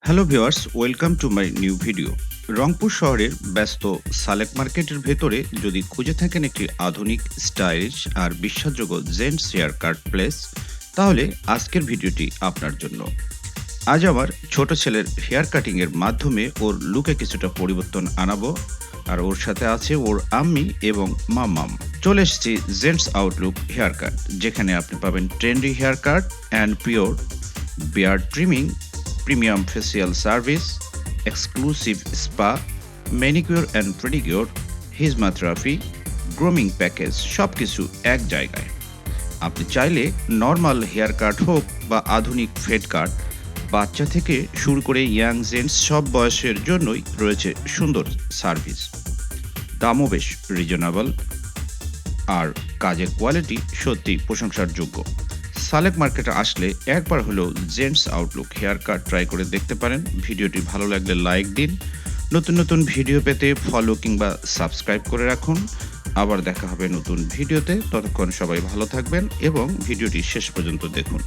Hello viewers, welcome to my new video. Rangpur শহরের ব্যস্ত সালেক মার্কেটের ভেতরে যদি খুঁজে থাকেন একটি আধুনিক, স্টাইলিশ আর বিশ্বাসযোগ্য জেন্টস হেয়ার কাট প্লেস, তাহলে আজকের ভিডিওটি আপনার জন্য। আজ আমার ছোট ছেলের হেয়ার কাটিংয়ের মাধ্যমে ওর লুকে কিছুটা পরিবর্তন আনাবো, আর ওর সাথে আছে ওর আম্মি এবং মাম্মাম। চলে এসেছি জেন্টস আউটলুক হেয়ার কাট, যেখানে আপনি পাবেন trendy hair cut and pure beard trimming, premium facial service, exclusive spa, manicure and pedicure, হিজমাথেরাপি, গ্রুমিং প্যাকেজ, সব কিছু এক জায়গায়। আপনি চাইলে নর্মাল হেয়ার কাট হোক বা আধুনিক ফেড কাট, বাচ্চা থেকে শুরু করে ইয়াং জেন্টস সব বয়সের জন্যই রয়েছে সুন্দর সার্ভিস। দামও বেশ রিজনেবল, আর কাজের কোয়ালিটি সত্যি প্রশংসার যোগ্য। সালেক মার্কেটে আসলে একবার হলেও gents outlook hair cut try করে দেখতে পারেন। ভিডিওটি ভালো লাগলে লাইক দিন, নতুন নতুন ভিডিও পেতে ফলো কিংবা সাবস্ক্রাইব করে রাখুন। আবার দেখা হবে নতুন ভিডিওতে, ততক্ষণ সবাই ভালো থাকবেন এবং ভিডিওটি শেষ পর্যন্ত দেখুন।